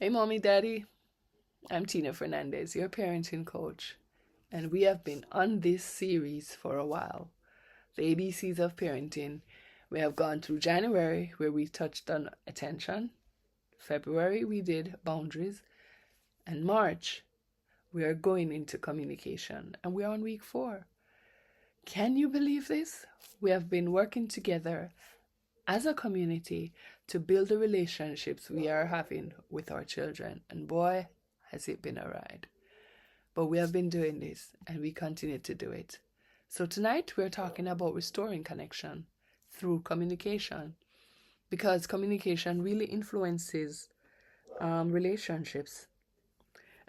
Hey, mommy, daddy. I'm Tina Fernandez, your parenting coach, and we have been on this series for a while. The ABCs of parenting. We have gone through January, where we touched on attention. February, we did boundaries. And March, we are going into communication, and we're on week 4. Can you believe this? We have been working together as a community to build the relationships we are having with our children. And boy, has it been a ride. But we have been doing this and we continue to do it. So tonight we're talking about restoring connection through communication because communication really influences relationships.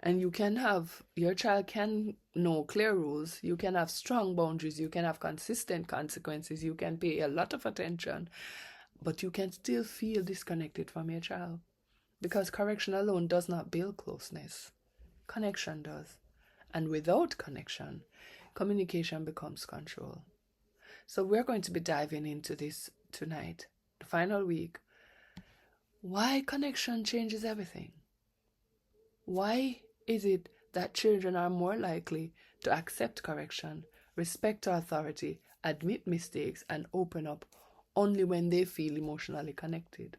And your child can know clear rules, you can have strong boundaries, you can have consistent consequences, you can pay a lot of attention, but you can still feel disconnected from your child because correction alone does not build closeness. Connection does. And without connection, communication becomes control. So we're going to be diving into this tonight, the final week. Why connection changes everything? Why is it that children are more likely to accept correction, respect authority, admit mistakes, and open up only when they feel emotionally connected?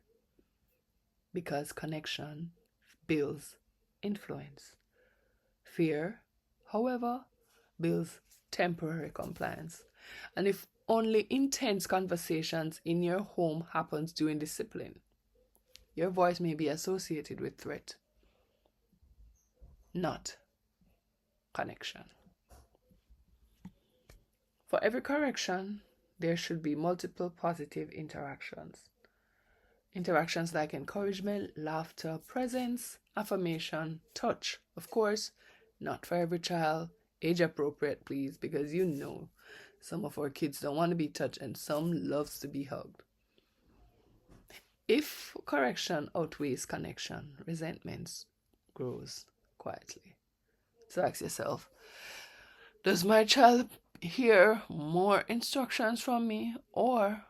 Because connection builds influence. Fear, however, builds temporary compliance. And if only intense conversations in your home happens during discipline, your voice may be associated with threat, not connection. For every correction, there should be multiple positive interactions. Interactions like encouragement, laughter, presence, affirmation, touch. Of course, not for every child. Age appropriate, please, because you know some of our kids don't want to be touched and some loves to be hugged. If correction outweighs connection, resentment grows quietly. So ask yourself, does my child hear more instructions from me or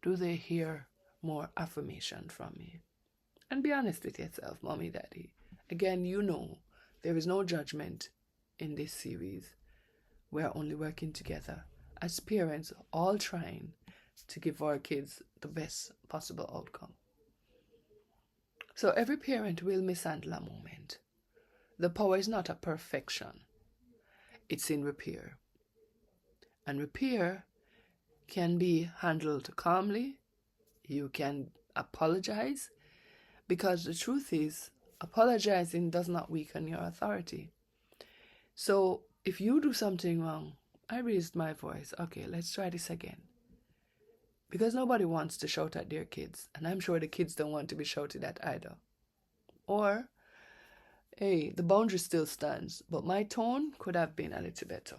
do they hear more affirmation from me? And be honest with yourself, mommy, daddy. Again, you know there is no judgment in this series. We are only working together as parents, all trying to give our kids the best possible outcome. So every parent will mishandle a moment. The power is not a perfection. It's in repair. And repair can be handled calmly. You can apologize because the truth is, apologizing does not weaken your authority. So if you do something wrong, I raised my voice. Okay, let's try this again. Because nobody wants to shout at their kids, and I'm sure the kids don't want to be shouted at either. Or, hey, the boundary still stands, but my tone could have been a little better.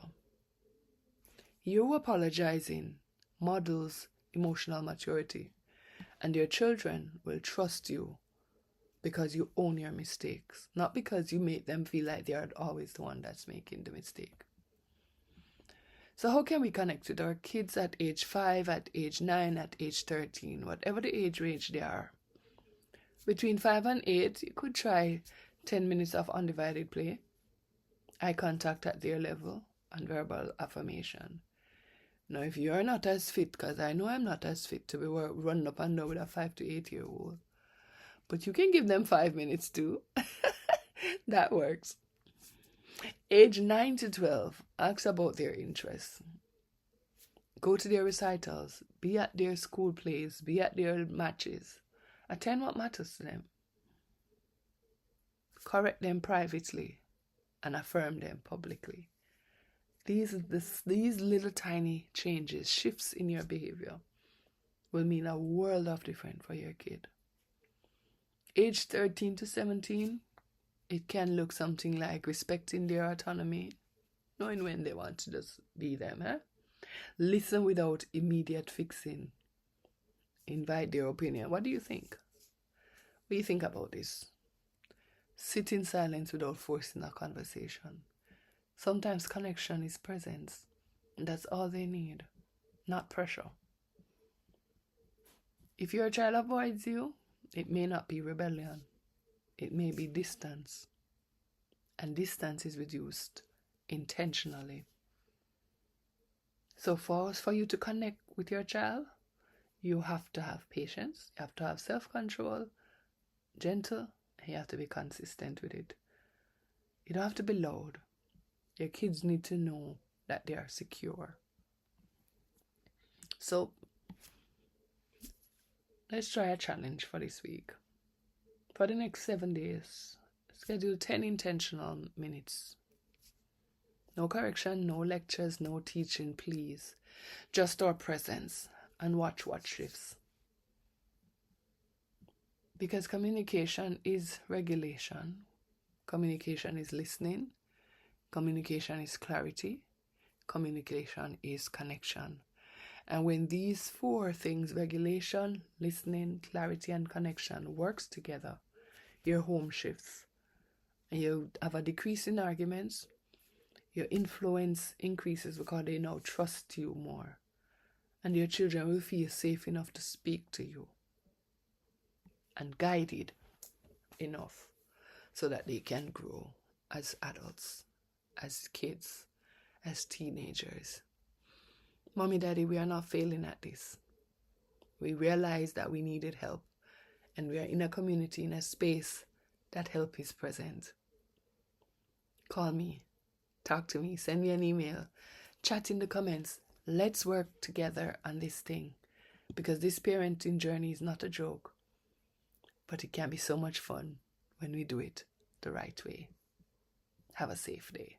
You apologizing models emotional maturity, and your children will trust you because you own your mistakes, not because you make them feel like they are always the one that's making the mistake. So how can we connect with our kids at age 5, at age 9, at age 13, whatever the age range they are? Between 5 and 8, you could try 10 minutes of undivided play, eye contact at their level, and verbal affirmation. Now, if you're not as fit, because I know I'm not as fit to be running up and down with a 5 to 8-year-old, but you can give them 5 minutes too. That works. Age 9 to 12, ask about their interests. Go to their recitals, be at their school plays, be at their matches. Attend what matters to them. Correct them privately and affirm them publicly. These little tiny changes, shifts in your behavior will mean a world of difference for your kid. Age 13 to 17, it can look something like respecting their autonomy, knowing when they want to just be them. Listen without immediate fixing. Invite their opinion. What do you think? What do you think about this? Sit in silence without forcing a conversation. Sometimes connection is presence. And that's all they need, not pressure. If your child avoids you, it may not be rebellion. It may be distance, and distance is reduced intentionally. So for you to connect with your child, you have to have patience, you have to have self-control, gentle, and you have to be consistent with it. You don't have to be loud. Your kids need to know that they are secure. So let's try a challenge for this week. For the next 7 days, schedule 10 intentional minutes. No correction, no lectures, no teaching, please. Just our presence, and watch what shifts. Because communication is regulation. Communication is listening. Communication is clarity. Communication is connection. And when these 4 things, regulation, listening, clarity, and connection, works together, your home shifts. And you have a decrease in arguments. Your influence increases because they now trust you more. And your children will feel safe enough to speak to you. And guided enough so that they can grow as adults, as kids, as teenagers. Mommy, Daddy, we are not failing at this. We realized that we needed help, and we are in a community, in a space that help is present. Call me, talk to me, send me an email, chat in the comments. Let's work together on this thing, because this parenting journey is not a joke, but it can be so much fun when we do it the right way. Have a safe day.